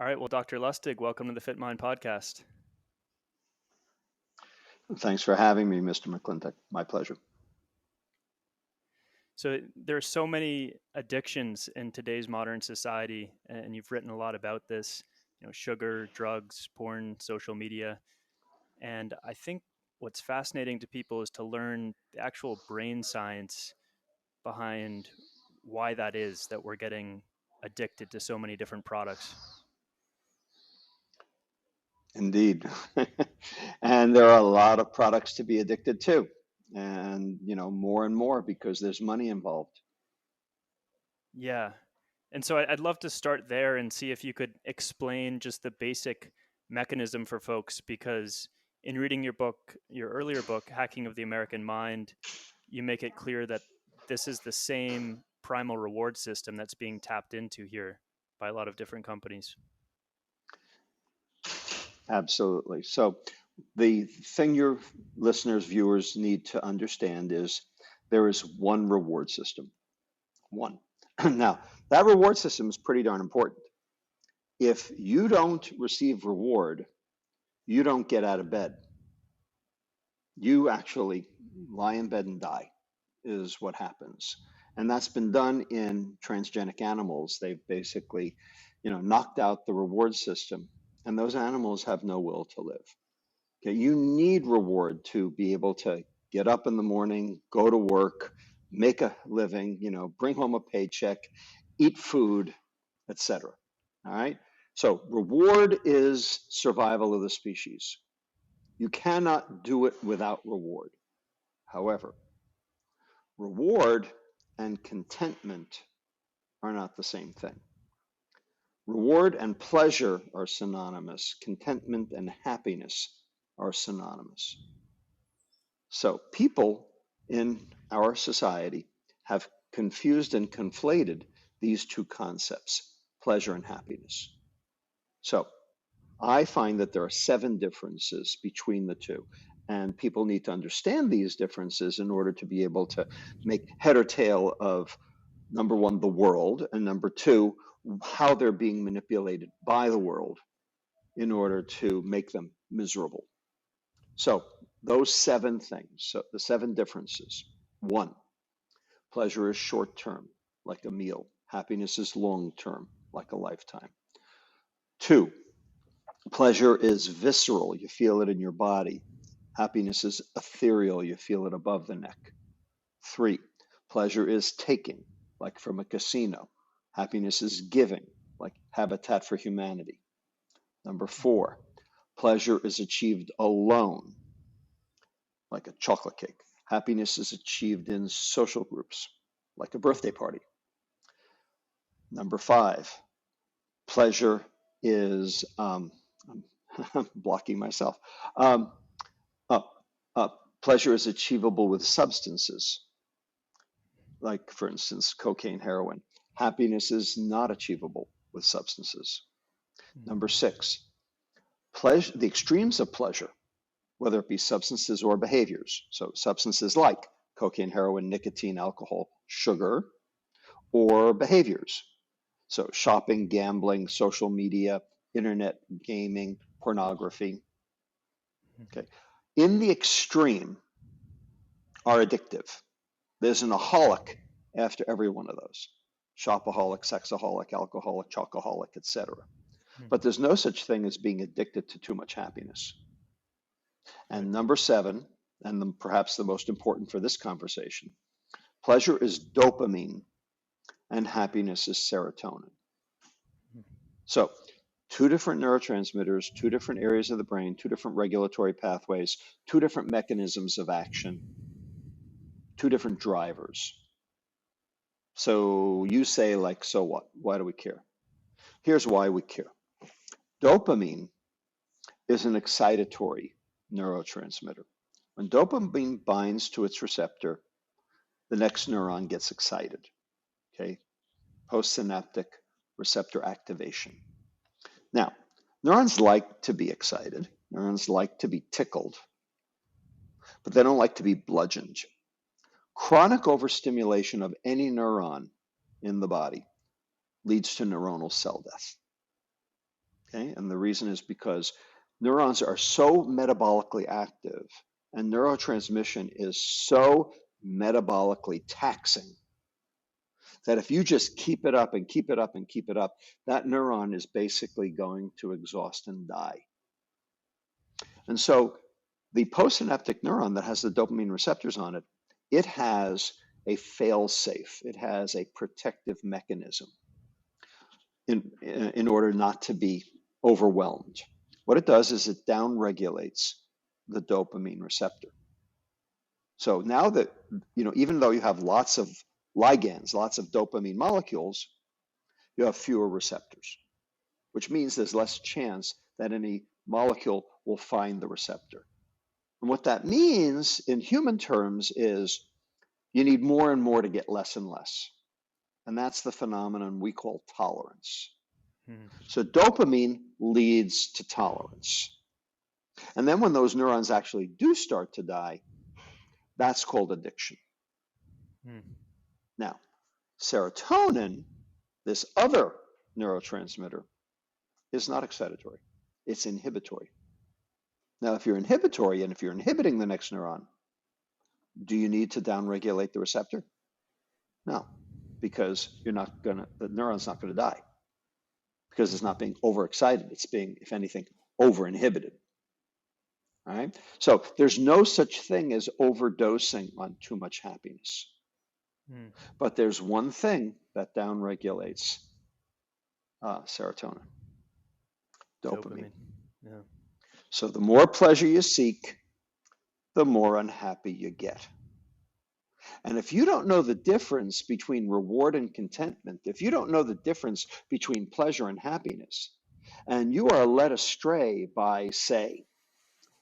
All right. Well, Dr. Lustig, welcome to the FitMind podcast. Thanks for having me, Mr. McClintock. My pleasure. So there are so many addictions in today's modern society, and you've written a lot about this, sugar, drugs, porn, social media. And I think what's fascinating to people is to learn the actual brain science behind why that is that we're getting addicted to so many different products. Indeed. And there are a lot of products to be addicted to. And, more and more because there's money involved. Yeah. And so I'd love to start there and see if you could explain just the basic mechanism for folks, because in reading your earlier book, Hacking of the American Mind, you make it clear that this is the same primal reward system that's being tapped into here by a lot of different companies. Absolutely. So the thing your listeners, viewers need to understand is there is one reward system. One. Now, that reward system is pretty darn important. If you don't receive reward, you don't get out of bed. You actually lie in bed and die, is what happens. And that's been done in transgenic animals. They've basically, knocked out the reward system, and those animals have no will to live. Okay, you need reward to be able to get up in the morning, go to work, make a living, bring home a paycheck, eat food, etc. All right. So reward is survival of the species. You cannot do it without reward. However, reward and contentment are not the same thing. Reward and pleasure are synonymous. Contentment and happiness are synonymous. So people in our society have confused and conflated these two concepts, pleasure and happiness. So I find that there are 7 differences between the two. And people need to understand these differences in order to be able to make head or tail of, number one, the world, and number two, how they're being manipulated by the world in order to make them miserable. So those 7 things, so the 7 differences. 1, pleasure is short term, like a meal. Happiness is long term, like a lifetime. 2, pleasure is visceral. You feel it in your body. Happiness is ethereal. You feel it above the neck. 3, pleasure is taking, like from a casino. Happiness is giving, like Habitat for Humanity. Number 4, pleasure is achieved alone, like a chocolate cake. Happiness is achieved in social groups, like a birthday party. Number 5, pleasure is, I'm blocking myself. Pleasure is achievable with substances, like, for instance, cocaine, heroin. Happiness is not achievable with substances. Number 6, pleasure, the extremes of pleasure, whether it be substances or behaviors. So substances like cocaine, heroin, nicotine, alcohol, sugar, or behaviors. So shopping, gambling, social media, internet, gaming, pornography. Okay. In the extreme are addictive. There's an aholic after every one of those. Shopaholic, sexaholic, alcoholic, chocoholic, etc. But there's no such thing as being addicted to too much happiness. And number 7, and perhaps the most important for this conversation, pleasure is dopamine and happiness is serotonin. So 2 different neurotransmitters, 2 different areas of the brain, 2 different regulatory pathways, 2 different mechanisms of action, 2 different drivers. So you say, like, so what? Why do we care? Here's why we care. Dopamine is an excitatory neurotransmitter. When dopamine binds to its receptor, the next neuron gets excited. Okay, postsynaptic receptor activation. Now, neurons like to be excited. Neurons like to be tickled, but they don't like to be bludgeoned. Chronic overstimulation of any neuron in the body leads to neuronal cell death. Okay? And the reason is because neurons are so metabolically active and neurotransmission is so metabolically taxing that if you just keep it up and keep it up and keep it up, that neuron is basically going to exhaust and die. And so the postsynaptic neuron that has the dopamine receptors on it, it has a fail-safe. It has a protective mechanism in order not to be overwhelmed. What it does is it downregulates the dopamine receptor. So now that, even though you have lots of ligands, lots of dopamine molecules, you have fewer receptors, which means there's less chance that any molecule will find the receptor. And what that means in human terms is you need more and more to get less and less. And that's the phenomenon we call tolerance. So dopamine leads to tolerance. And then when those neurons actually do start to die, that's called addiction. Now, serotonin, this other neurotransmitter, is not excitatory. It's inhibitory. Now, if you're inhibitory and if you're inhibiting the next neuron, do you need to downregulate the receptor? No, because the neuron's not going to die because it's not being overexcited. It's being, if anything, over-inhibited. All right? So there's no such thing as overdosing on too much happiness. But there's one thing that downregulates serotonin, dopamine. Yeah. So the more pleasure you seek, the more unhappy you get. And if you don't know the difference between reward and contentment, if you don't know the difference between pleasure and happiness, and you are led astray by, say,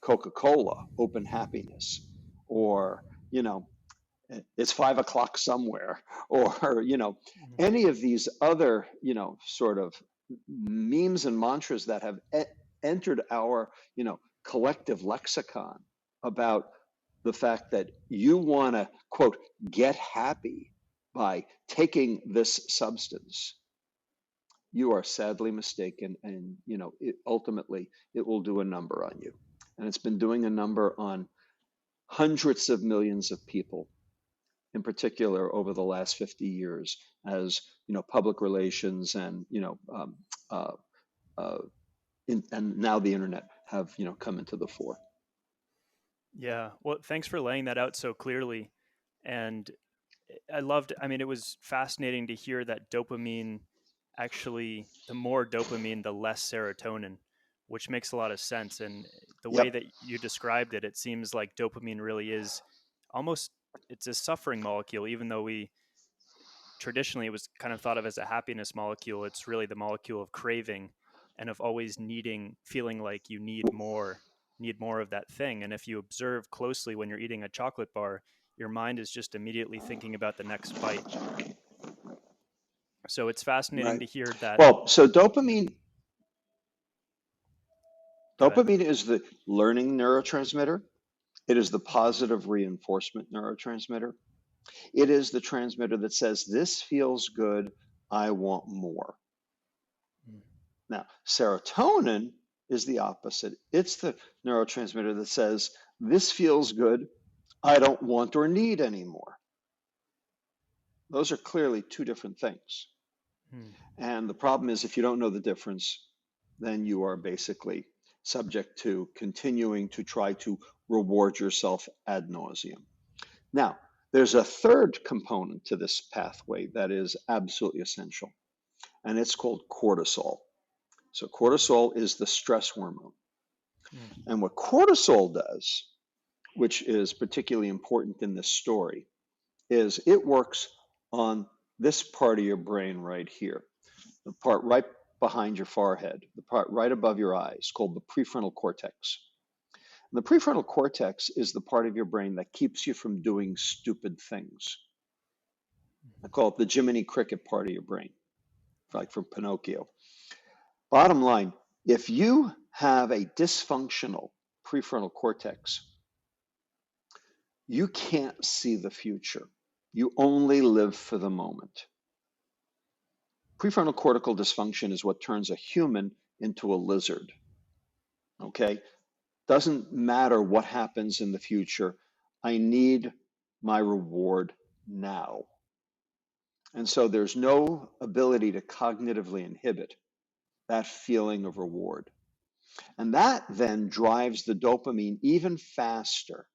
Coca-Cola, open happiness, or, it's 5 o'clock somewhere, or, any of these other, sort of memes and mantras that have entered our, collective lexicon about the fact that you want to, quote, get happy by taking this substance, you are sadly mistaken. And, ultimately, it will do a number on you. And it's been doing a number on hundreds of millions of people, in particular over the last 50 years, as, public relations and, and now the internet have, come into the fore. Yeah. Well, thanks for laying that out so clearly. And it was fascinating to hear that dopamine actually, the more dopamine, the less serotonin, which makes a lot of sense. And the way Yep. that you described it, it seems like dopamine really is almost, it's a suffering molecule, even though traditionally it was kind of thought of as a happiness molecule. It's really the molecule of craving and of always feeling like you need more of that thing. And if you observe closely when you're eating a chocolate bar, your mind is just immediately thinking about the next bite. So it's fascinating to hear that. Well, so dopamine is the learning neurotransmitter. It is the positive reinforcement neurotransmitter. It is the transmitter that says, this feels good, I want more. Now, serotonin is the opposite. It's the neurotransmitter that says, this feels good, I don't want or need anymore. Those are clearly two different things. And the problem is, if you don't know the difference, then you are basically subject to continuing to try to reward yourself ad nauseum. Now, there's a third component to this pathway that is absolutely essential, and it's called cortisol. So cortisol is the stress hormone. And what cortisol does, which is particularly important in this story, is it works on this part of your brain right here, the part right behind your forehead, the part right above your eyes, called the prefrontal cortex. And the prefrontal cortex is the part of your brain that keeps you from doing stupid things. I call it the Jiminy Cricket part of your brain, like from Pinocchio. Bottom line, if you have a dysfunctional prefrontal cortex, you can't see the future. You only live for the moment. Prefrontal cortical dysfunction is what turns a human into a lizard. Okay? Doesn't matter what happens in the future. I need my reward now. And so there's no ability to cognitively inhibit that feeling of reward. And that then drives the dopamine even faster.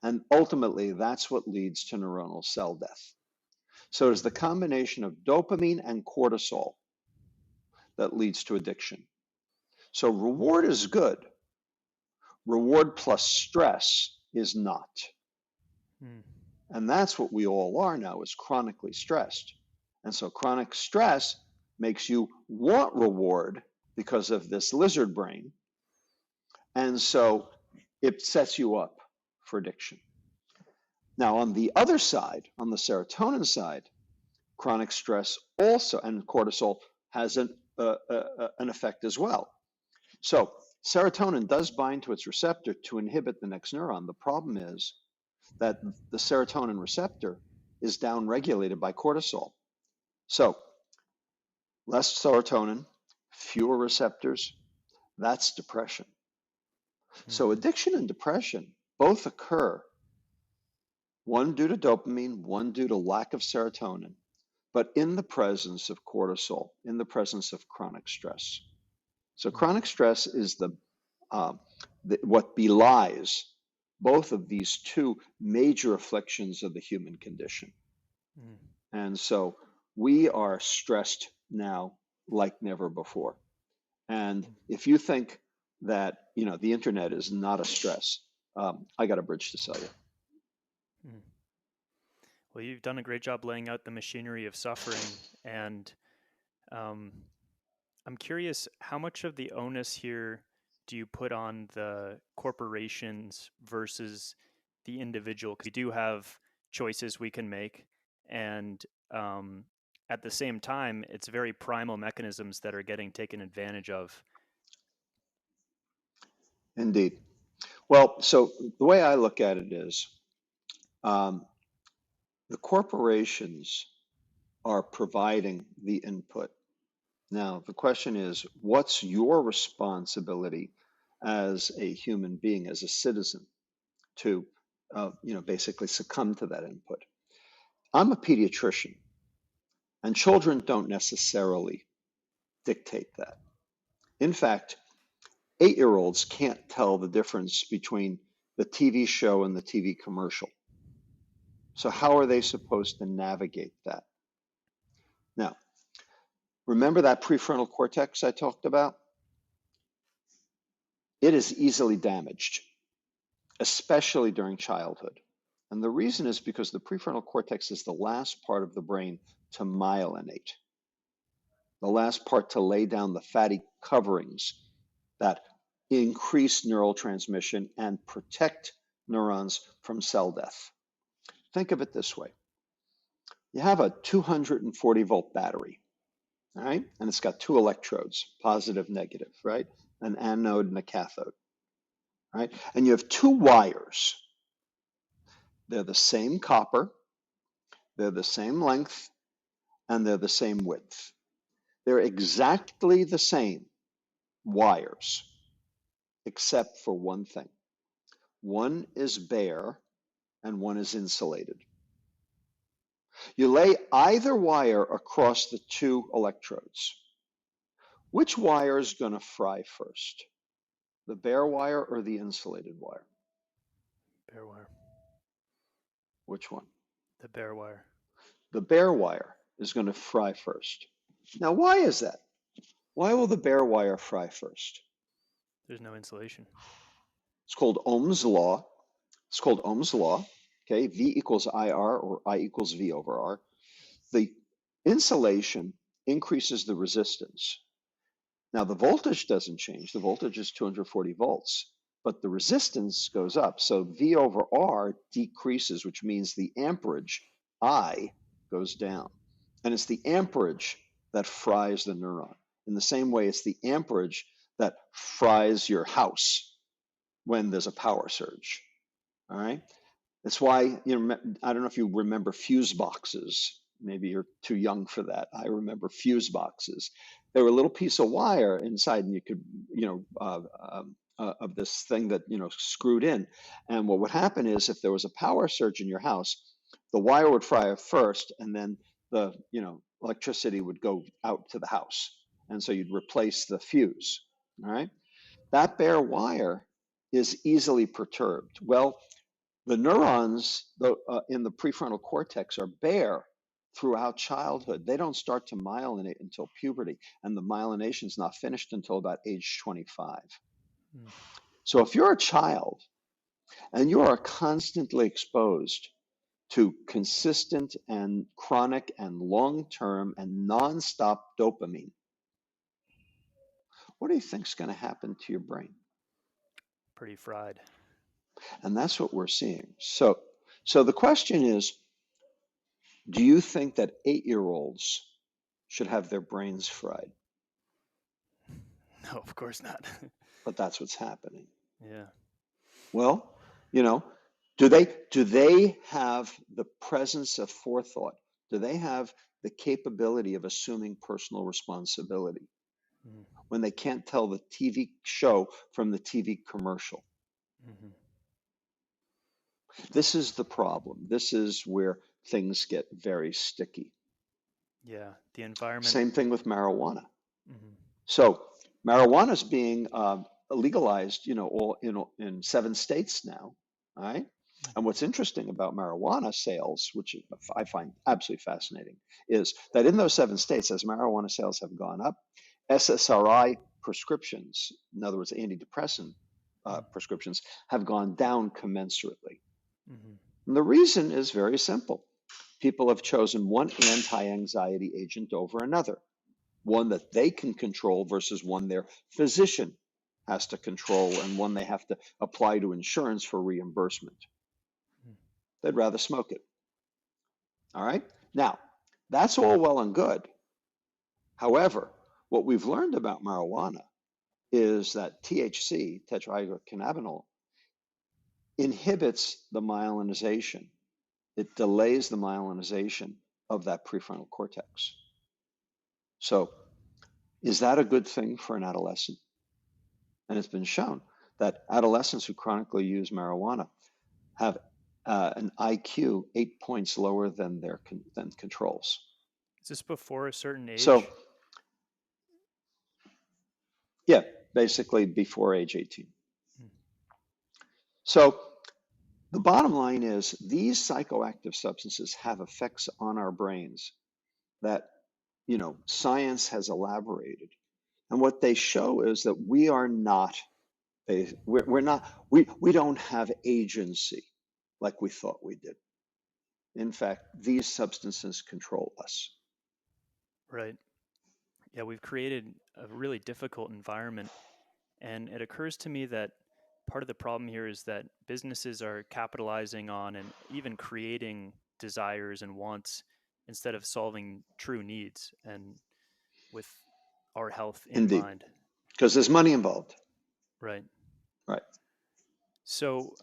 And ultimately, that's what leads to neuronal cell death. So it's the combination of dopamine and cortisol that leads to addiction. So reward is good. Reward plus stress is not. Mm. And that's what we all are now, is chronically stressed. And so chronic stress makes you want reward because of this lizard brain. And so it sets you up for addiction. Now, on the other side, on the serotonin side, chronic stress also, and cortisol has an effect as well. So serotonin does bind to its receptor to inhibit the next neuron. The problem is that the serotonin receptor is downregulated by cortisol. So less serotonin, fewer receptors, that's depression. So addiction and depression both occur, one due to dopamine, one due to lack of serotonin, but in the presence of cortisol, in the presence of chronic stress. So chronic stress is what belies both of these two major afflictions of the human condition. Mm. And so we are stressed now like never before. And if you think that, the internet is not a stress, I got a bridge to sell you. Mm. Well, you've done a great job laying out the machinery of suffering, and I'm curious, how much of the onus here do you put on the corporations versus the individual? Because we do have choices we can make, and at the same time, it's very primal mechanisms that are getting taken advantage of. Indeed. Well, so the way I look at it is the corporations are providing the input. Now, the question is, what's your responsibility as a human being, as a citizen, to, basically succumb to that input? I'm a pediatrician, and children don't necessarily dictate that. In fact, 8-year-olds can't tell the difference between the TV show and the TV commercial. So how are they supposed to navigate that? Now, remember that prefrontal cortex I talked about? It is easily damaged, especially during childhood. And the reason is because the prefrontal cortex is the last part of the brain to myelinate, the last part to lay down the fatty coverings that increase neural transmission and protect neurons from cell death. Think of it this way. You have a 240 volt battery, all right? And it's got two electrodes, positive, negative, right? An anode and a cathode, right? And you have two wires. They're the same copper, they're the same length, and they're the same width. They're exactly the same wires, except for one thing. One is bare and one is insulated. You lay either wire across the two electrodes. Which wire is going to fry first? The bare wire or the insulated wire? Bare wire. Which one? The bare wire. The bare wire is going to fry first. Now, why is that? Why will the bare wire fry first? There's no insulation. It's called Ohm's law. It's called Ohm's law. Okay, V equals IR or I equals V over R. The insulation increases the resistance. Now, the voltage doesn't change. The voltage is 240 volts, but the resistance goes up. So V over R decreases, which means the amperage, I, goes down. And it's the amperage that fries the neuron. In the same way, it's the amperage that fries your house when there's a power surge. All right? That's why, I don't know if you remember fuse boxes. maybe you're too young for that. I remember fuse boxes. They were a little piece of wire inside, and you could, of this thing that, screwed in. And what would happen is if there was a power surge in your house, the wire would fry first, and then the, electricity would go out to the house. And so you'd replace the fuse. All right. That bare wire is easily perturbed. Well, the neurons in the prefrontal cortex are bare throughout childhood. They don't start to myelinate until puberty, and the myelination is not finished until about age 25. Mm. So if you're a child and you are constantly exposed to consistent and chronic and long-term and nonstop dopamine, what do you think is going to happen to your brain? Pretty fried. And that's what we're seeing. So the question is, do you think that 8-year-olds should have their brains fried? No, of course not. But that's what's happening. Yeah. Well, do they have the presence of forethought? Do they have the capability of assuming personal responsibility Mm. when they can't tell the TV show from the TV commercial? Mm-hmm. This is the problem. This is where things get very sticky. Yeah, the environment. Same thing with marijuana. Mm-hmm. So marijuana is being legalized, all in 7 states now. All right. And what's interesting about marijuana sales, which I find absolutely fascinating, is that in those 7 states, as marijuana sales have gone up, SSRI prescriptions, in other words, antidepressant prescriptions, have gone down commensurately. Mm-hmm. And the reason is very simple. People have chosen one anti-anxiety agent over another, one that they can control versus one their physician has to control, and one they have to apply to insurance for reimbursement. They'd rather smoke it. All right? Now, that's all well and good. However, what we've learned about marijuana is that THC, tetrahydrocannabinol, inhibits the myelinization. It delays the myelinization of that prefrontal cortex. So, is that a good thing for an adolescent? And it's been shown that adolescents who chronically use marijuana have an IQ 8 points lower than than controls. Is this before a certain age? So, yeah, basically before age 18. So the bottom line is these psychoactive substances have effects on our brains that, science has elaborated. And what they show is that we are not, we don't have agency like we thought we did. In fact, these substances control us. Right. Yeah, we've created a really difficult environment. And it occurs to me that part of the problem here is that businesses are capitalizing on and even creating desires and wants instead of solving true needs and with our health in Indeed. mind. Because there's money involved. Right. Right. So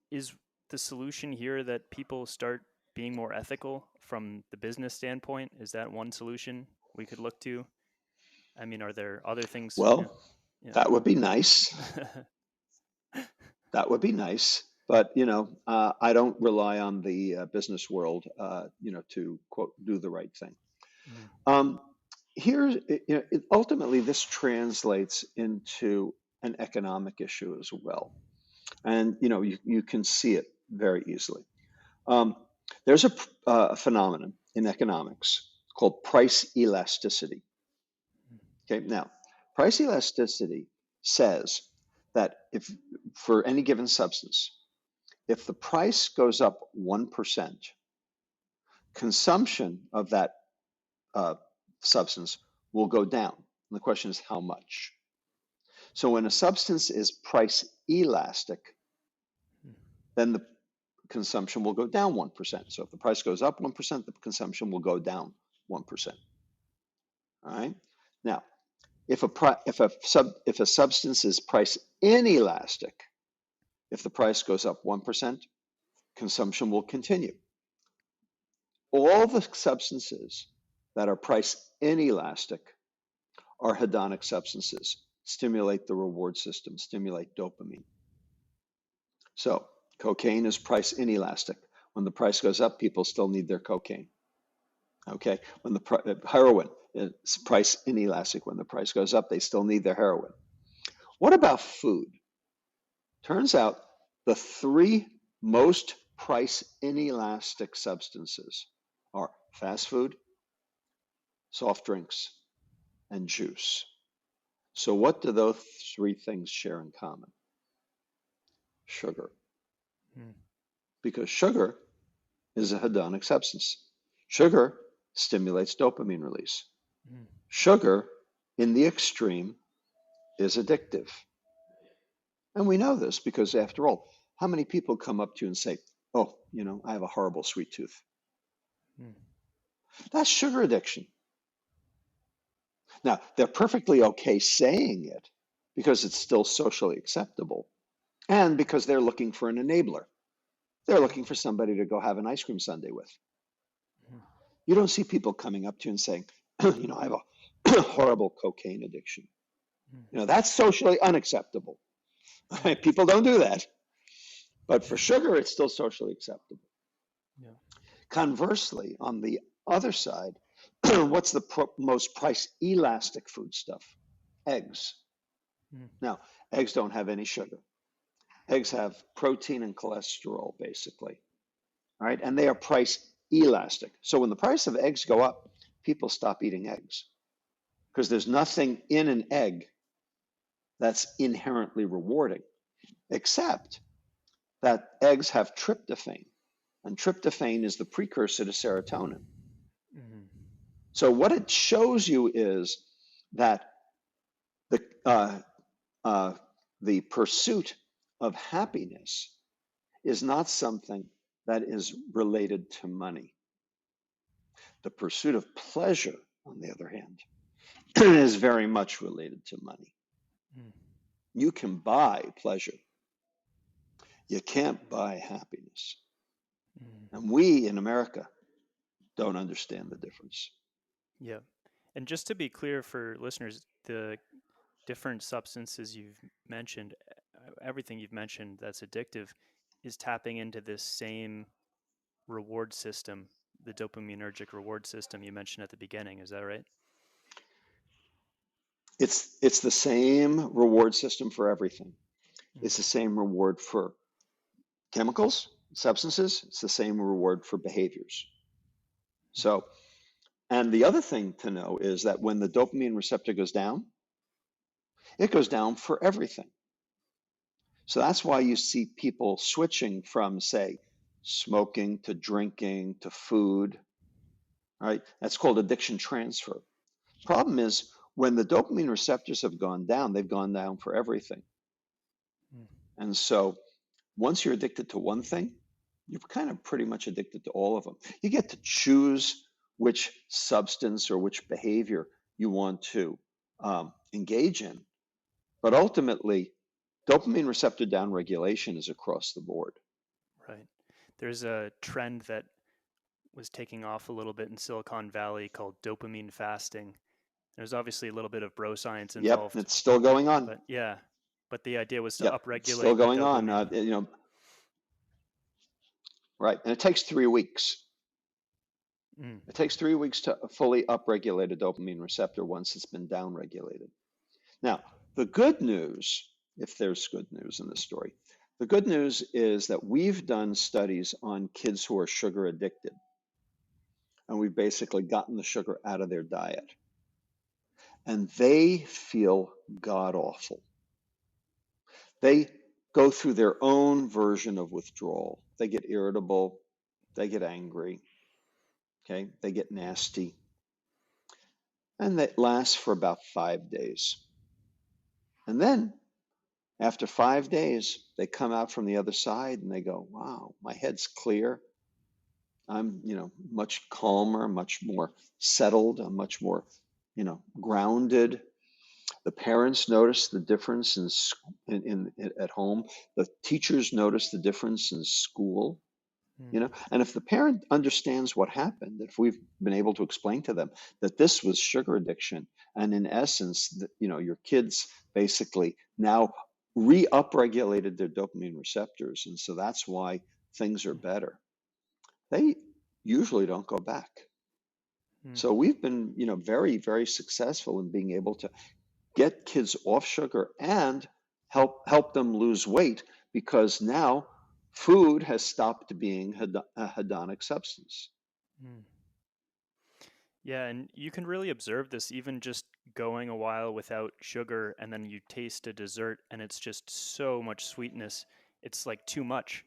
is the solution here that people start being more ethical from the business standpoint? Is that one solution we could look to? I mean, are there other things? Well, Yeah. that would be nice. That would be nice. But, I don't rely on the business world, to, quote, do the right thing. Mm. Here, ultimately, this translates into an economic issue as well. And, you can see it very easily. There's a phenomenon in economics called price elasticity. Okay, now, price elasticity says that if for any given substance, if the price goes up 1%, consumption of that substance will go down. And the question is how much. So when a substance is price elastic, then the consumption will go down 1%. So if the price goes up 1%, the consumption will go down 1%. All right. Now, if a substance is price inelastic, if the price goes up 1%, consumption will continue. All the substances that are price inelastic are hedonic substances, stimulate the reward system, stimulate dopamine. So cocaine is price inelastic. When the price goes up, people still need their cocaine. Okay, when the heroin is price inelastic, when the price goes up, they still need their heroin. What about food? Turns out the three most price inelastic substances are fast food, soft drinks, and juice. So what do those three things share in common? Sugar. Mm. Because sugar is a hedonic substance. Sugar stimulates dopamine release. Mm. Sugar, in the extreme, is addictive. And we know this because, after all, how many people come up to you and say, oh, I have a horrible sweet tooth? Mm. That's sugar addiction. Now, they're perfectly okay saying it because it's still socially acceptable and because they're looking for an enabler. They're looking for somebody to go have an ice cream sundae with. Mm. You don't see people coming up to you and saying, I have a horrible cocaine addiction. Mm. That's socially unacceptable. Mm. People don't do that. But for sugar, it's still socially acceptable. Yeah. Conversely, on the other side, what's the most price elastic food stuff? Eggs. Mm. Now, eggs don't have any sugar. Eggs have protein and cholesterol, basically. All right, and they are price elastic. So when the price of eggs go up, people stop eating eggs because there's nothing in an egg that's inherently rewarding, except that eggs have tryptophan, and tryptophan is the precursor to serotonin. Mm. So what it shows you is that the the pursuit of happiness is not something that is related to money. The pursuit of pleasure, on the other hand, is very much related to money. Mm. You can buy pleasure. You can't buy happiness. Mm. And we in America don't understand the difference. Yeah. And just to be clear for listeners, the different substances you've mentioned, everything you've mentioned that's addictive is tapping into this same reward system, the dopaminergic reward system you mentioned at the beginning. Is that right? It's the same reward system for everything. Mm. It's the same reward for chemicals, substances. It's the same reward for behaviors. So, and the other thing to know is that when the dopamine receptor goes down, it goes down for everything. So that's why you see people switching from, say, smoking to drinking to food, right? That's called addiction transfer. Problem is, when the dopamine receptors have gone down, they've gone down for everything. Mm. And so once you're addicted to one thing, you're kind of pretty much addicted to all of them. You get to choose which substance or which behavior you want to engage in. But ultimately, dopamine receptor downregulation is across the board. Right. There's a trend that was taking off a little bit in Silicon Valley called dopamine fasting. There's obviously a little bit of bro science Yep, involved, it's still going on. but yeah, but the idea was to Yep, it's still upregulate the going on. dopamine. Right, and it takes 3 weeks. Mm. It takes 3 weeks to fully upregulate a dopamine receptor once it's been downregulated. Now, the good news, if there's good news in this story, the good news is that we've done studies on kids who are sugar addicted, and we've basically gotten the sugar out of their diet. And they feel god awful. They go through their own version of withdrawal. They get irritable, they get angry, okay, they get nasty, and that lasts for about 5 days. And then after 5 days, they come out from the other side and they go, wow, my head's clear. I'm, much calmer, much more settled. I'm much more, grounded. The parents notice the difference at home. The teachers notice the difference in school. You Mm. know, and if the parent understands what happened, if we've been able to explain to them that this was sugar addiction, and in essence, you know, your kids basically now re-upregulated their dopamine receptors, and so that's why things are better. They usually don't go back. Mm. So we've been, you know, very, very successful in being able to get kids off sugar and help them lose weight because now food has stopped being a hedonic substance. Mm. Yeah, and you can really observe this even just going a while without sugar and then you taste a dessert and it's just so much sweetness. It's like too much.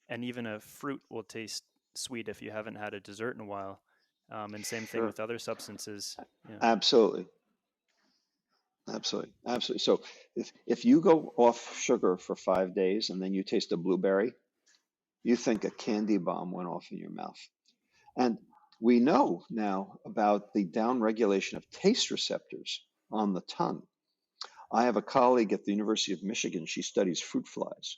And even a fruit will taste sweet if you haven't had a dessert in a while. And same thing Sure. with other substances. Yeah. Absolutely. Absolutely. Absolutely. So if you go off sugar for 5 days and then you taste a blueberry, you think a candy bomb went off in your mouth. And we know now about the downregulation of taste receptors on the tongue. I have a colleague at the University of Michigan. She studies fruit flies.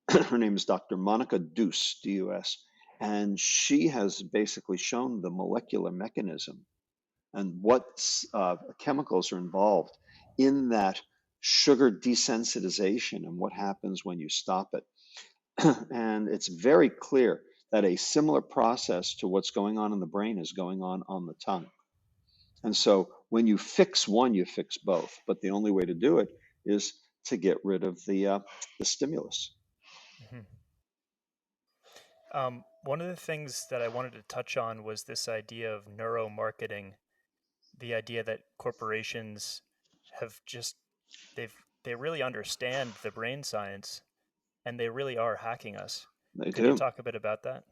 Her name is Dr. Monica Deuce, D-U-S, and she has basically shown the molecular mechanism and what chemicals are involved in that sugar desensitization and what happens when you stop it. And it's very clear that a similar process to what's going on in the brain is going on the tongue. And so when you fix one, you fix both. But the only way to do it is to get rid of the stimulus. Mhm. One of the things that I wanted to touch on was this idea of neuromarketing, the idea that corporations have just they've they really understand the brain science and they really are hacking us. They Could you do. talk a bit about that?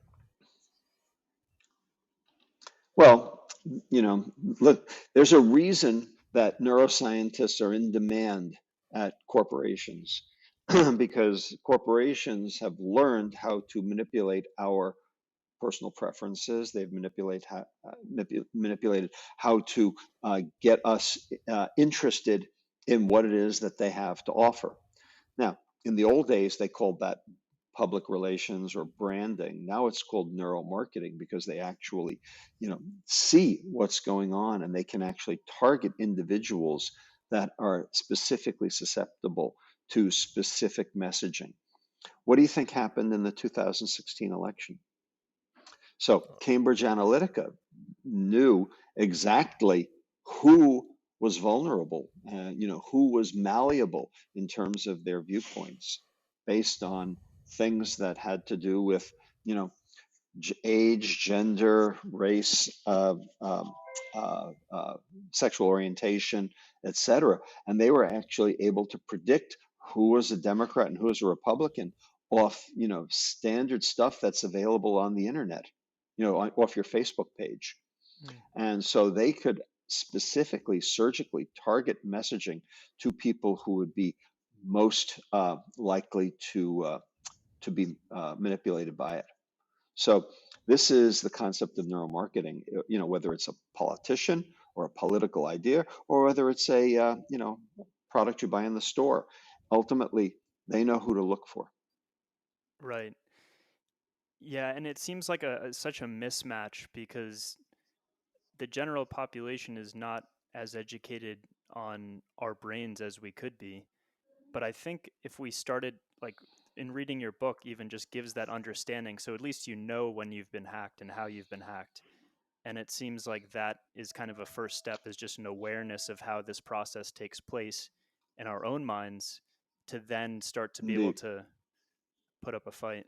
Well, you know, look, there's a reason that neuroscientists are in demand at corporations because corporations have learned how to manipulate our personal preferences. They've manipulated how to get us interested in what it is that they have to offer. Now, in the old days, they called that public relations or branding. Now it's called neuromarketing because they actually, you know, see what's going on and they can actually target individuals that are specifically susceptible to specific messaging. What do you think happened in the 2016 election? So Cambridge Analytica knew exactly who was vulnerable, you know, who was malleable in terms of their viewpoints based on things that had to do with, you know, age, gender, race, uh, sexual orientation, etc. And they were actually able to predict who was a Democrat and who was a Republican off, you know, standard stuff that's available on the internet, you know, off your Facebook page. Mm. And so they could specifically, surgically target messaging to people who would be most likely to be manipulated by it. So this is the concept of neuromarketing. You know, whether it's a politician or a political idea, or whether it's a you know, product you buy in the store. Ultimately, they know who to look for. Right. Yeah, and it seems like such a mismatch because the general population is not as educated on our brains as we could be. But I think if we started like in reading your book even just gives that understanding so at least you know when you've been hacked and how you've been hacked. And it seems like that is kind of a first step is just an awareness of how this process takes place in our own minds to then start to be able Indeed. to put up a fight.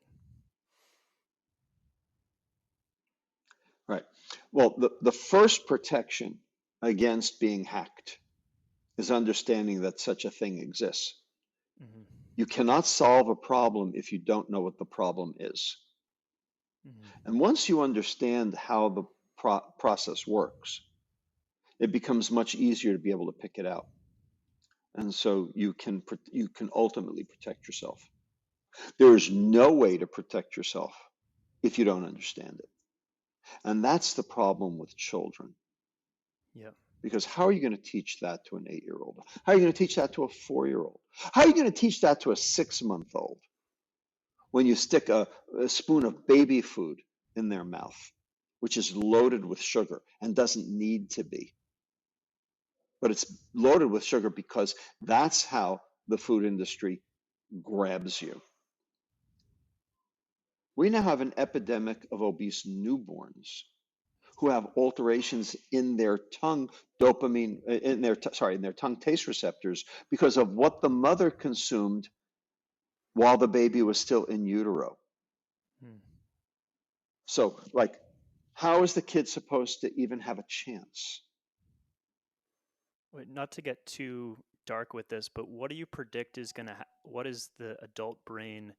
Right. Well, the first protection against being hacked is understanding that such a thing exists. Mm-hmm. You cannot solve a problem if you don't know what the problem is. Mm-hmm. And once you understand how the process works, it becomes much easier to be able to pick it out. And so you can ultimately protect yourself. There is no way to protect yourself if you don't understand it. And that's the problem with children. Yeah. Because how are you going to teach that to an 8-year old? How are you going to teach that to a 4-year old? How are you going to teach that to a 6-month old? when you stick a spoon of baby food in their mouth, which is loaded with sugar and doesn't need to be, but it's loaded with sugar because that's how the food industry grabs you. We now have an epidemic of obese newborns who have alterations in their tongue dopamine in their tongue taste receptors because of what the mother consumed while the baby was still in utero. Hmm. So, like, how is the kid supposed to even have a chance? Wait, not to get too dark with this, but what do you predict is going to what is the adult brain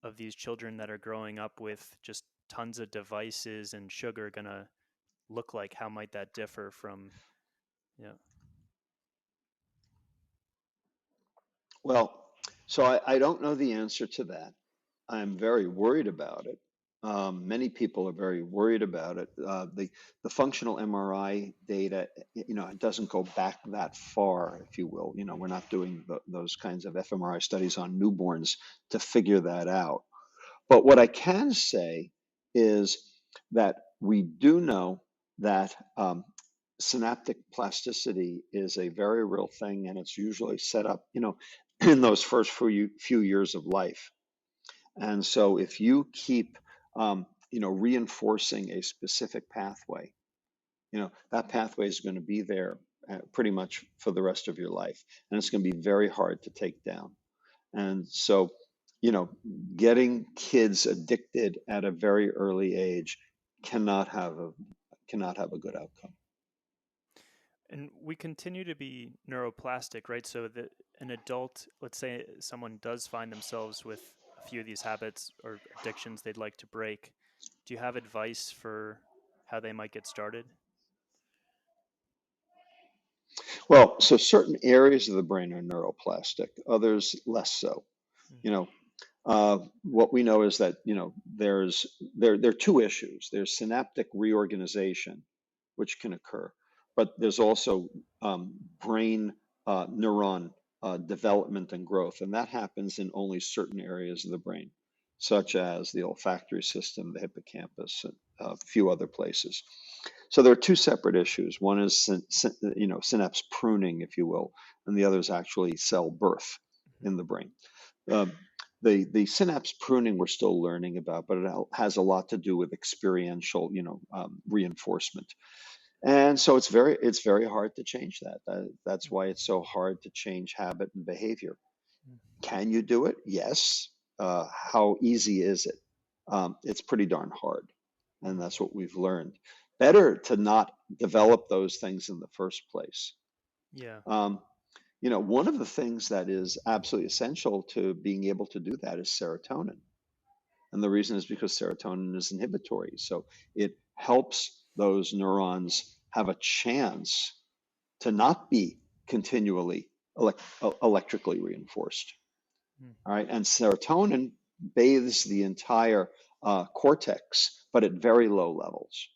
of these children that are growing up with just tons of devices and sugar going to look like? How might that differ from, yeah. Well, so I don't know the answer to that. I'm very worried about it. Many people are very worried about it. The functional MRI data, it doesn't go back that far, if you will. We're not doing those kinds of fMRI studies on newborns to figure that out. But what I can say is that we do know that synaptic plasticity is a very real thing, and it's usually set up, in those first few years of life. And so if you keep, reinforcing a specific pathway, that pathway is going to be there pretty much for the rest of your life, and it's going to be very hard to take down. And so, you know, getting kids addicted at a very early age cannot have a cannot have a good outcome. And we continue to be neuroplastic, right? So that an adult, let's say someone does find themselves with a few of these habits or addictions they'd like to break. Do you have advice for how they might get started? Well, so certain areas of the brain are neuroplastic, others less so. Mm. You know, what we know is that there are two issues. There's synaptic reorganization, which can occur, but there's also brain neuron development and growth, and that happens in only certain areas of the brain, such as the olfactory system, the hippocampus, and a few other places. So there are two separate issues. One is synapse pruning, if you will, and the other is actually cell birth Mhm. in the brain. Um, the synapse pruning we're still learning about, but it has a lot to do with experiential, reinforcement. And so it's very hard to change that. That's why it's so hard to change habit and behavior. Mm. Can you do it? Yes. How easy is it? It's pretty darn hard, and Mm. that's what we've learned. Better to not develop those things in the first place. Yeah. Um, one of the things that is absolutely essential to being able to do that is serotonin. And the reason is because serotonin is inhibitory. So it helps those neurons have a chance to not be continually electrically reinforced. Mm. All right. And serotonin bathes the entire cortex, but at very low levels.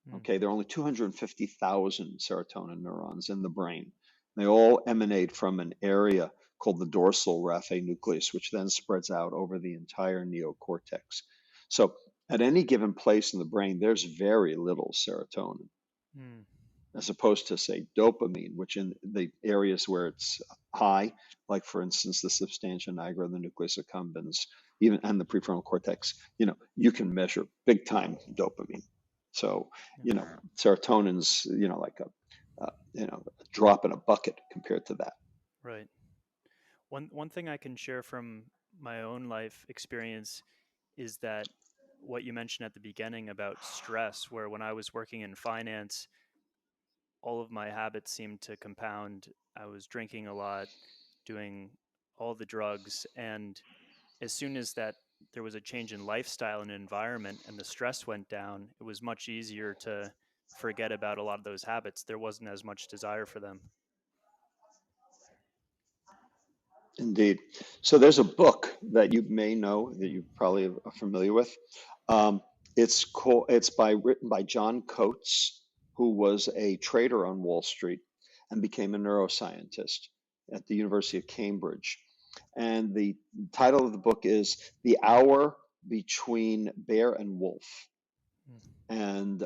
Mm. Okay, there are only 250,000 serotonin neurons in the brain. They all emanate from an area called the dorsal raphe nucleus, which then spreads out over the entire neocortex. So at any given place in the brain, there's very little serotonin, Mm. as opposed to, say, dopamine, which in the areas where it's high, like for instance the substantia nigra, the nucleus accumbens, even and the prefrontal cortex, you can measure big time dopamine. So, Yeah. serotonin's, like a drop in a bucket compared to that. Right. One thing I can share from my own life experience is that what you mentioned at the beginning about stress, where when I was working in finance, all of my habits seemed to compound. I was drinking a lot, doing all the drugs, and as soon as that there was a change in lifestyle and environment and the stress went down, it was much easier to forget about a lot of those habits. There wasn't as much desire for them. Indeed. So there's a book that you may know that Mm. you probably are familiar with. Um, written by John Coates, who was a trader on Wall Street and became a neuroscientist at the University of Cambridge. And the title of the book is The Hour Between Bear and Wolf. And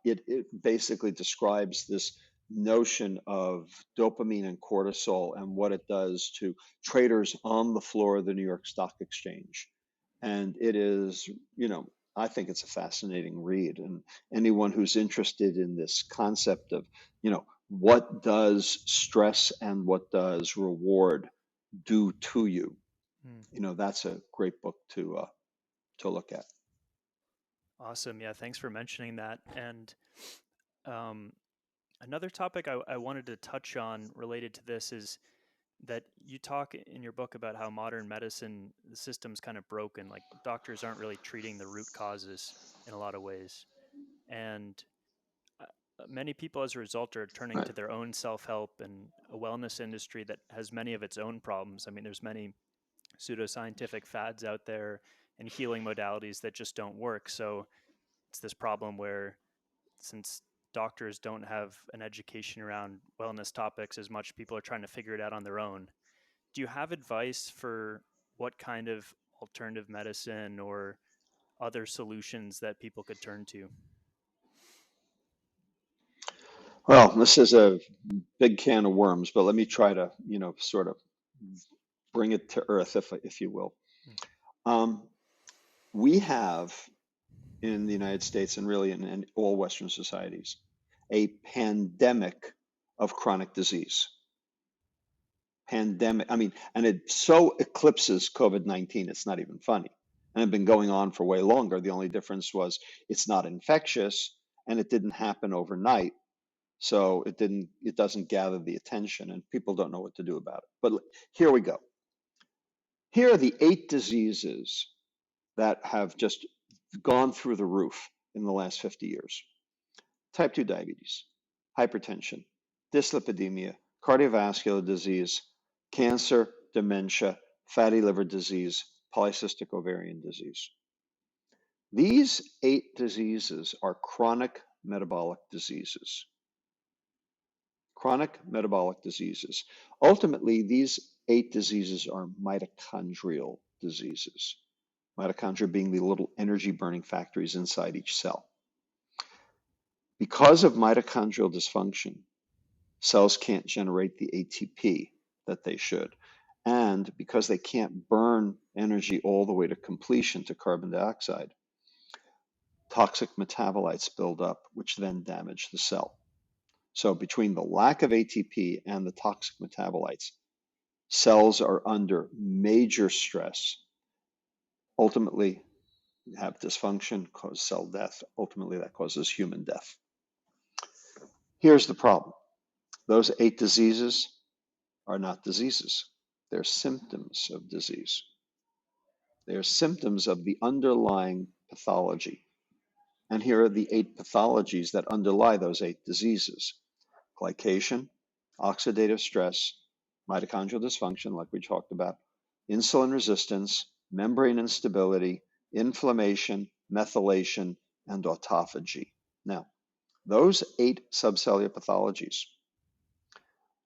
it basically describes this notion of dopamine and cortisol and what it does to traders on the floor of the New York Stock Exchange. And it is, I think it's a fascinating read. And anyone who's interested in this concept of, what does stress and what does reward do to you, Mm. that's a great book to look at. Awesome. Yeah, thanks for mentioning that. And um, another topic I wanted to touch on related to this is that you talk in your book about how modern medicine, the system's kind of broken. Like doctors aren't really treating the root causes in a lot of ways. And uh, many people, as a result, are turning Right. to their own self-help and a wellness industry that has many of its own problems. I mean, there's many pseudoscientific fads out there and healing modalities that just don't work. So it's this problem where, since doctors don't have an education around wellness topics as much, people are trying to figure it out on their own. Do you have advice for what kind of alternative medicine or other solutions that people could turn to? Well, this is a big can of worms, but let me try to, sort of bring it to earth, if you will. Mm. Um, we have in the United States and really in all Western societies a pandemic of chronic disease. Pandemic, I mean, and it so eclipses COVID-19, it's not even funny. And it's been going on for way longer. The only difference was it's not infectious and it didn't happen overnight. So it doesn't gather the attention and people don't know what to do about it. But here we go. Here are the 8 diseases that have just gone through the roof in the last 50 years. Type 2 diabetes, hypertension, dyslipidemia, cardiovascular disease, cancer, dementia, fatty liver disease, polycystic ovarian disease. These 8 diseases are chronic metabolic diseases. Chronic metabolic diseases. Ultimately, these 8 diseases are mitochondrial diseases. Mitochondria being the little energy burning factories inside each cell. Because of mitochondrial dysfunction, cells can't generate the ATP that they should. And because they can't burn energy all the way to completion to carbon dioxide, toxic metabolites build up, which then damage the cell. So between the lack of ATP and the toxic metabolites, cells are under major stress. Ultimately, have dysfunction, cause cell death. Ultimately, that causes human death. Here's the problem. Those 8 diseases are not diseases. They're symptoms of disease. They are symptoms of the underlying pathology. And here are the 8 pathologies that underlie those 8 diseases. Glycation, oxidative stress, mitochondrial dysfunction, like we talked about, insulin resistance, membrane instability, inflammation, methylation, and autophagy. Now, those 8 subcellular pathologies,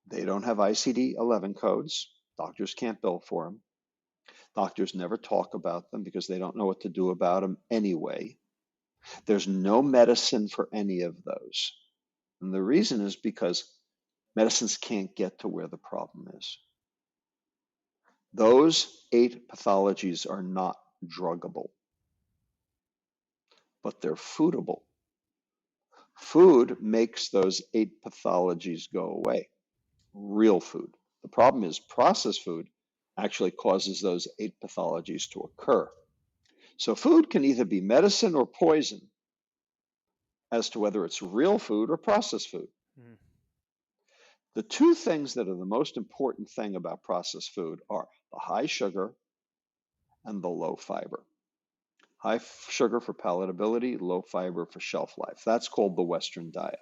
they don't have ICD-11 codes. Doctors can't bill for them. Doctors never talk about them because they don't know what to do about them anyway. There's no medicine for any of those. And the reason is because medicines can't get to where the problem is. Those 8 pathologies are not druggable, but they're foodable. Food makes those 8 pathologies go away. Real food. The problem is processed food actually causes those 8 pathologies to occur. So food can either be medicine or poison as to whether it's real food or processed food. Mm. The 2 things that are the most important thing about processed food are the high sugar and the low fiber. High sugar for palatability, low fiber for shelf life. That's called the Western diet.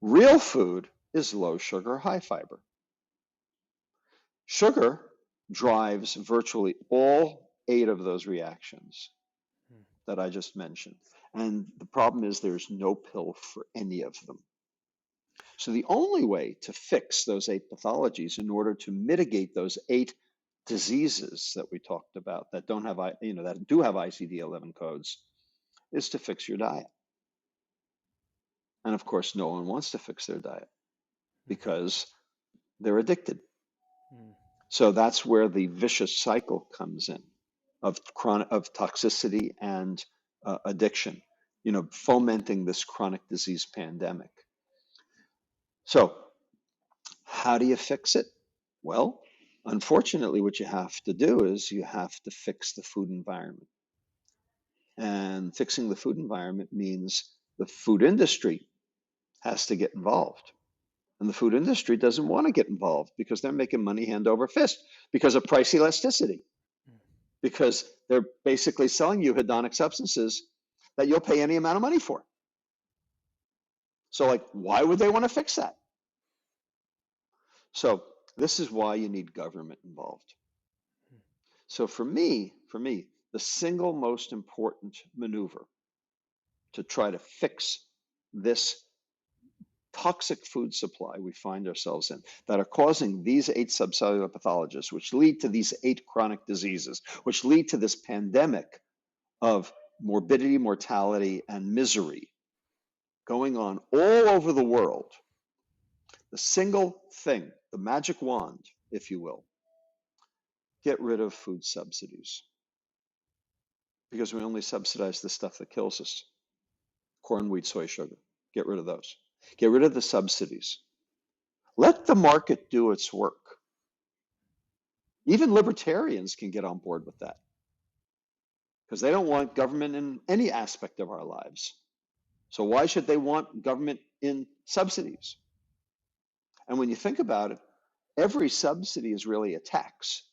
Real food is low sugar, high fiber. Sugar drives virtually all 8 of those reactions Mm. that I just mentioned. And the problem is there's no pill for any of them. So the only way to fix those 8 pathologies in order to mitigate those 8 diseases that we talked about that don't have, that do have ICD-11 codes is to fix your diet. And of course, no one wants to fix their diet because they're addicted. Mm. So that's where the vicious cycle comes in of toxicity and addiction, fomenting this chronic disease pandemic. So how do you fix it? Well, unfortunately, what you have to do is you have to fix the food environment. And fixing the food environment means the food industry has to get involved. And the food industry doesn't want to get involved because they're making money hand over fist because of price elasticity, Mm. because they're basically selling you hedonic substances that you'll pay any amount of money for. So, like, why would they want to fix that? So, this is why you need government involved. So, for me, the single most important maneuver to try to fix this toxic food supply we find ourselves in that are causing these 8 subcellular pathologies, which lead to these 8 chronic diseases, which lead to this pandemic of morbidity, mortality, and misery going on all over the world. The single thing, the magic wand, if you will, get rid of food subsidies because we only subsidize the stuff that kills us. Corn, wheat, soy, sugar. Get rid of those. Get rid of the subsidies. Let the market do its work. Even libertarians can get on board with that because they don't want government in any aspect of our lives. So why should they want government in subsidies? And when you think about it, every subsidy is really a tax.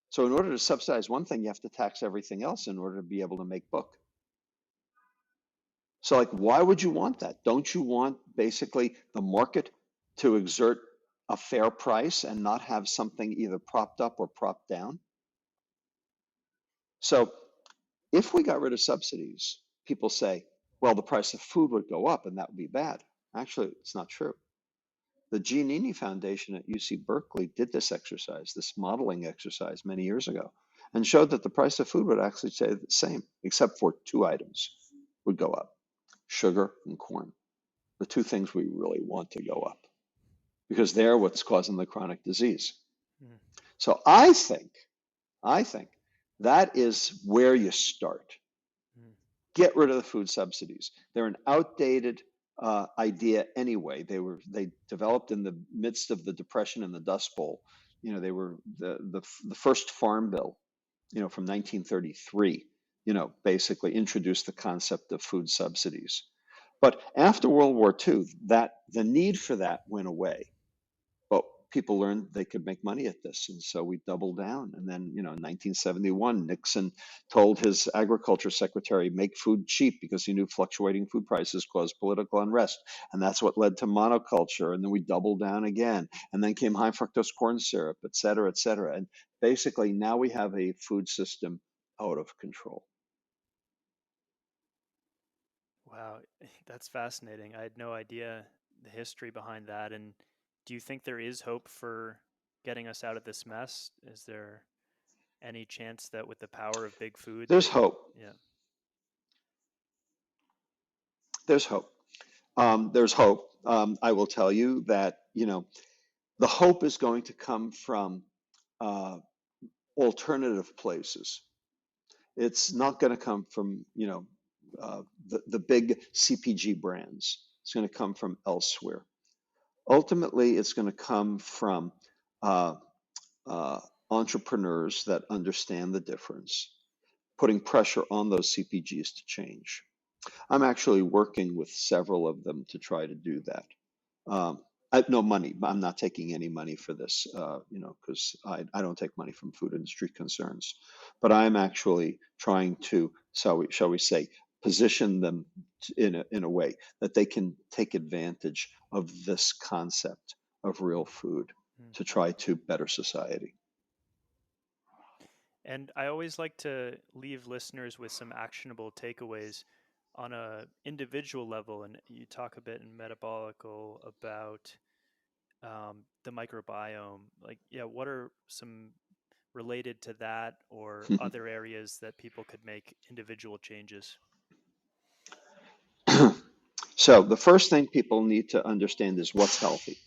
So in order to subsidize one thing, you have to tax everything else in order to be able to make book. So, like, why would you want that? Don't you want basically the market to exert a fair price and not have something either propped up or propped down? So if we got rid of subsidies, people say, well, the price of food would go up and that would be bad. Actually, it's not true. The Giannini Foundation at UC Berkeley did this exercise, this modeling exercise many years ago, and showed that the price of food would actually stay the same, except for 2 items would go up: sugar and corn, the 2 things we really want to go up because they're what's causing the chronic disease. Mm. So I think that is where you start. Mm. Get rid of the food subsidies. They're an outdated idea anyway. They developed in the midst of the Depression and the Dust Bowl. They were the first farm bill, from 1933. Basically introduced the concept of food subsidies. But after World War II, that the need for that went away. But people learned they could make money at this, and so we doubled down. And then, in 1971, Nixon told his agriculture secretary, make food cheap, because he knew fluctuating food prices caused political unrest. And that's what led to monoculture. And then we doubled down again. And then came high fructose corn syrup, et cetera, et cetera. And basically now we have a food system out of control. Wow, that's fascinating. I had no idea the history behind that. And do you think there is hope for getting us out of this mess? Is there any chance that with the power of big food There's that, hope. yeah. There's hope. There's hope. I will tell you that, the hope is going to come from uh, alternative places. It's not going to come from, the big CPG brands. It's going to come from elsewhere. Ultimately, it's going to come from uh, uh, entrepreneurs that understand the difference, putting pressure on those CPGs to change. I'm actually working with several of them to try to do that. Um, no money. I'm not taking any money for this, because I don't take money from food industry concerns. But I'm actually trying to, shall we say, position them in a way that they can take advantage of this concept of real food Mm. to try to better society. And I always like to leave listeners with some actionable takeaways. on a individual level, and you talk a bit in Metabolical about the microbiome, like, yeah, what are some related to that or other areas that people could make individual changes? So the first thing people need to understand is what's healthy.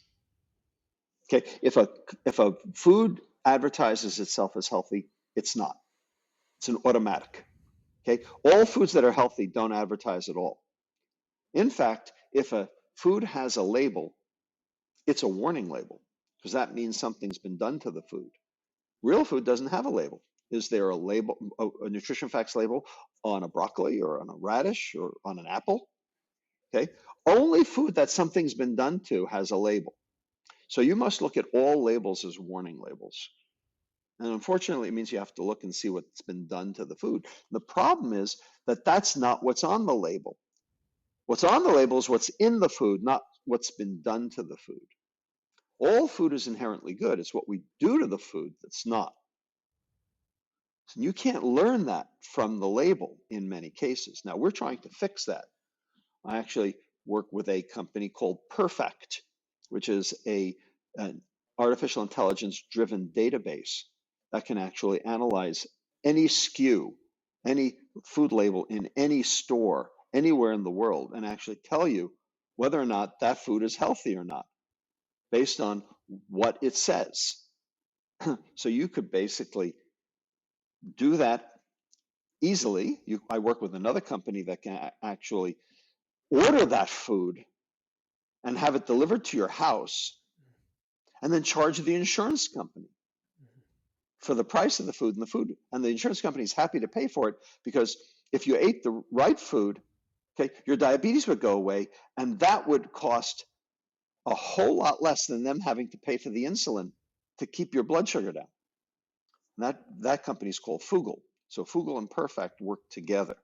Okay, if a food advertises itself as healthy, it's not. It's an automatic. Okay, all foods that are healthy don't advertise at all. In fact, if a food has a label, it's a warning label because that means something's been done to the food. Real food doesn't have a label. Is there a label, a nutrition facts label on a broccoli or on a radish or on an apple? Okay, only food that something's been done to has a label. So you must look at all labels as warning labels. And unfortunately, it means you have to look and see what's been done to the food. The problem is that that's not what's on the label. What's on the label is what's in the food, not what's been done to the food. All food is inherently good. It's what we do to the food that's not. So you can't learn that from the label in many cases. Now, we're trying to fix that. I actually work with a company called Perfect, which is an artificial intelligence driven database that can actually analyze any SKU, any food label in any store, anywhere in the world, and actually tell you whether or not that food is healthy or not based on what it says. So you could basically do that easily. I work with another company that can actually order that food and have it delivered to your house and then charge the insurance company for the price of the food and the food. And the insurance company is happy to pay for it because if you ate the right food, okay, your diabetes would go away, and that would cost a whole lot less than them having to pay for the insulin to keep your blood sugar down. And that company is called Fugal. So Fugal and Perfect work together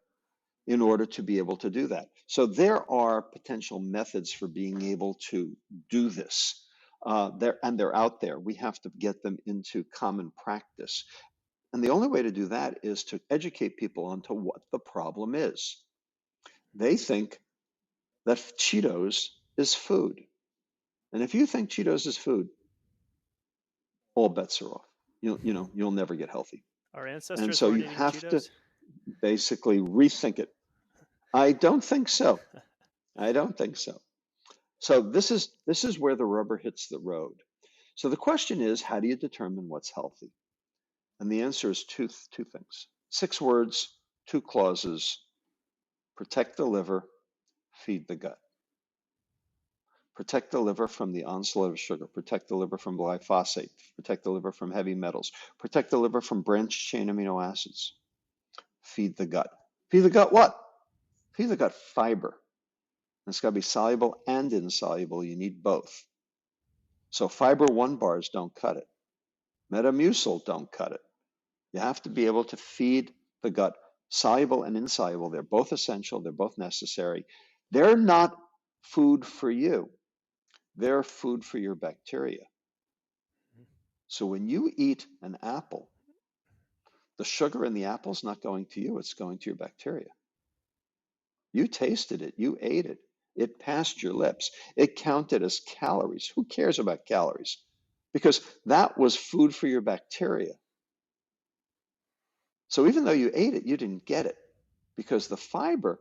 in order to be able to do that. So there are potential methods for being able to do this. They're out there. We have to get them into common practice. And the only way to do that is to educate people onto what the problem is. They think that Cheetos is food. And if you think Cheetos is food, all bets are off. You'll never get healthy. Our And ancestors so weren't you eating have to Cheetos. basically rethink it. I don't think so. I don't think so. So this is where the rubber hits the road. So the question is, how do you determine what's healthy? And the answer is two things. 6 words, 2 clauses: protect the liver, feed the gut. Protect the liver from the onslaught of sugar. Protect the liver from glyphosate. Protect the liver from heavy metals. Protect the liver from branched chain amino acids. Feed the gut. Feed the gut what? Feed the gut fiber. It's got to be soluble and insoluble. You need both. So fiber one bars don't cut it. Metamucil don't cut it. You have to be able to feed the gut soluble and insoluble. They're both essential. They're both necessary. They're not food for you. They're food for your bacteria. So when you eat an apple, the sugar in the apple is not going to you. It's going to your bacteria. You tasted it. You ate it. It passed your lips. It counted as calories. Who cares about calories? Because that was food for your bacteria. So even though you ate it, you didn't get it because the fiber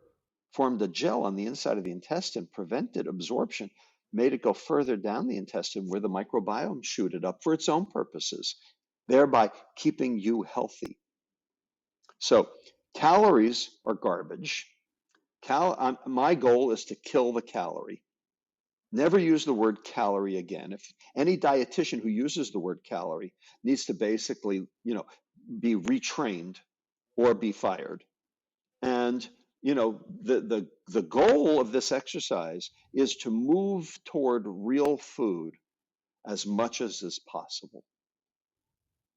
formed a gel on the inside of the intestine, prevented absorption, made it go further down the intestine where the microbiome chewed it up for its own purposes, thereby keeping you healthy. So calories are garbage. My goal is to kill the calorie. Never use the word calorie again. If any dietitian who uses the word calorie needs to basically, be retrained or be fired. And the goal of this exercise is to move toward real food as much as is possible.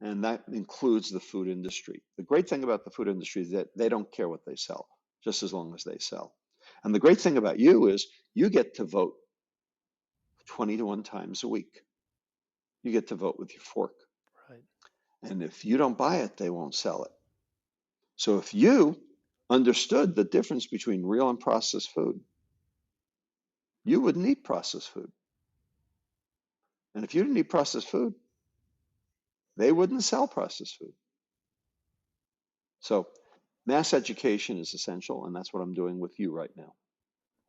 And that includes the food industry. The great thing about the food industry is that they don't care what they sell, just as long as they sell. And the great thing about you is you get to vote 21 times a week. You get to vote with your fork. Right. And if you don't buy it, they won't sell it. So if you understood the difference between real and processed food, you wouldn't eat processed food. And if you didn't eat processed food, they wouldn't sell processed food. So mass education is essential, and that's what I'm doing with you right now.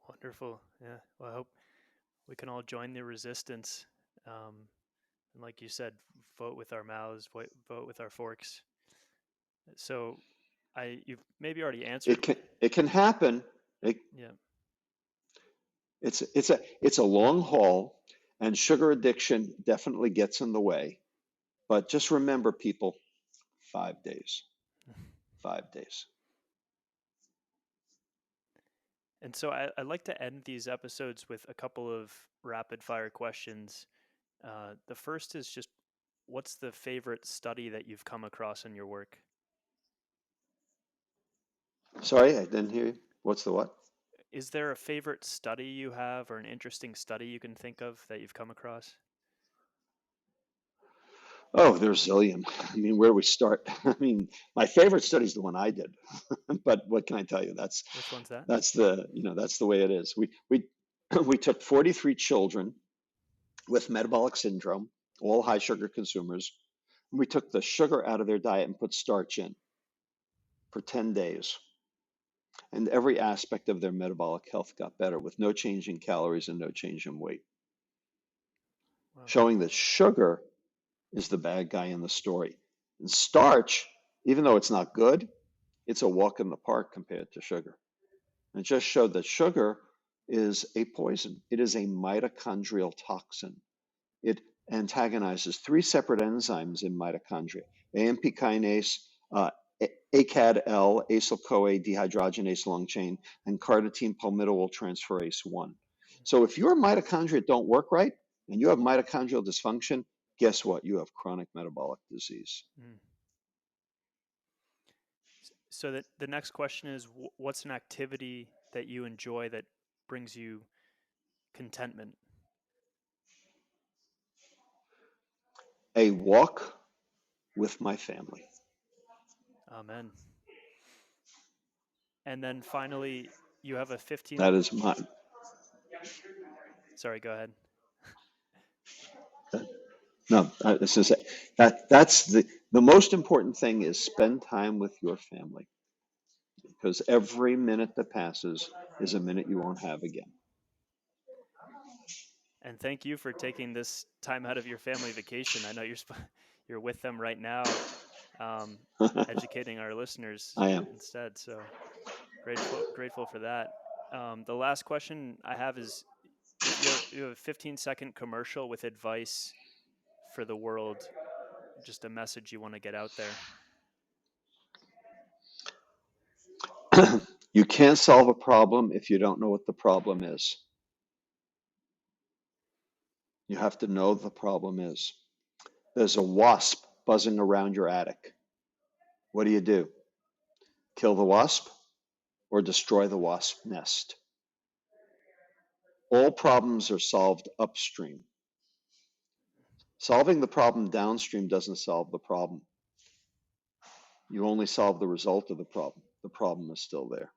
Wonderful. Yeah. Well, I hope we can all join the resistance. And like you said, vote with our mouths, vote with our forks. So you've maybe already answered. It can happen. It, Yeah. it's a long haul, and sugar addiction definitely gets in the way. But just remember, people, 5 days, 5 days. And so I like to end these episodes with a couple of rapid fire questions. The first is just, what's the favorite study that you've come across in your work? Sorry, I didn't hear you. What's the what? Is there a favorite study you have or an interesting study you can think of that you've come across? Oh, there's a zillion. I mean, where do we start? I mean, my favorite study is the one I did, but what can I tell you? That's Which one's that? that's the that's the way it is. We we took 43 children with metabolic syndrome, all high sugar consumers. We took the sugar out of their diet and put starch in for 10 days. And every aspect of their metabolic health got better with no change in calories and no change in weight, Wow. showing that sugar is the bad guy in the story. And starch, even though it's not good, it's a walk in the park compared to sugar. And it just showed that sugar is a poison. It is a mitochondrial toxin. It antagonizes three separate enzymes in mitochondria: AMP kinase, uh, ACAD-L, acyl-CoA dehydrogenase long chain, and carnitine palmitoyl transferase 1. So if your mitochondria don't work right and you have mitochondrial dysfunction, guess what? You have chronic metabolic disease. Mm. So that the next question is, what's an activity that you enjoy that brings you contentment? A walk with my family. Amen. And then finally, you have a 15. That is my. Sorry, go ahead. No, this is that's the most important thing is spend time with your family, because every minute that passes is a minute you won't have again. And thank you for taking this time out of your family vacation. I know you're with them right now, educating our listeners I am. instead. So grateful for that. The last question I have is, if you have a 15-second commercial with advice for the world, just a message you want to get out there. You can't solve a problem if you don't know what the problem is. You have to know the problem is. There's a wasp buzzing around your attic. What do? Kill the wasp or destroy the wasp nest? All problems are solved upstream. Solving the problem downstream doesn't solve the problem. You only solve the result of the problem. The problem is still there.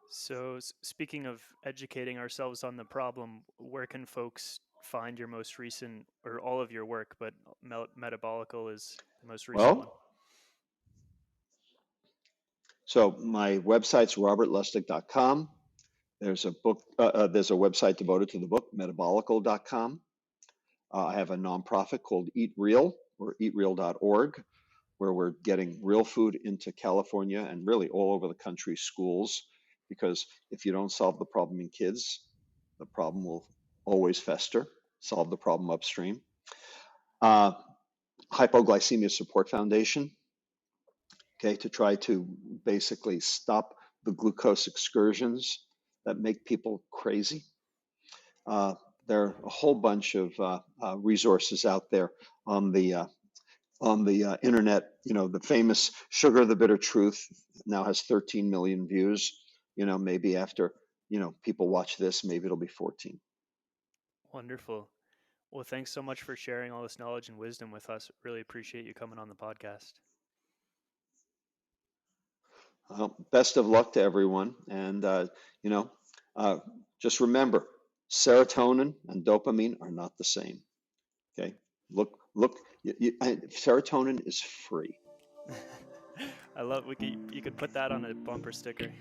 So, speaking of educating ourselves on the problem, where can folks find your most recent, or all of your work, but Metabolical is the most recent one? Well, so my website's robertlustig.com. There's a book. There's a website devoted to the book, metabolical.com. I have a nonprofit called Eat Real, or eatreal.org, where we're getting real food into California and really all over the country schools. Because if you don't solve the problem in kids, the problem will always fester. Solve the problem upstream. Uh, Hypoglycemia Support Foundation, okay, to try to basically stop the glucose excursions that make people crazy. Uh, there are a whole bunch of resources out there on the internet. You know, the famous Sugar the Bitter Truth now has 13 million views. You know, maybe after people watch this, maybe it'll be 14. Wonderful. Well, thanks so much for sharing all this knowledge and wisdom with us. Really appreciate you coming on the podcast. Well, best of luck to everyone. And, you know, uh, just remember, serotonin and dopamine are not the same. Okay. Look, serotonin is free. I love you could put that on a bumper sticker.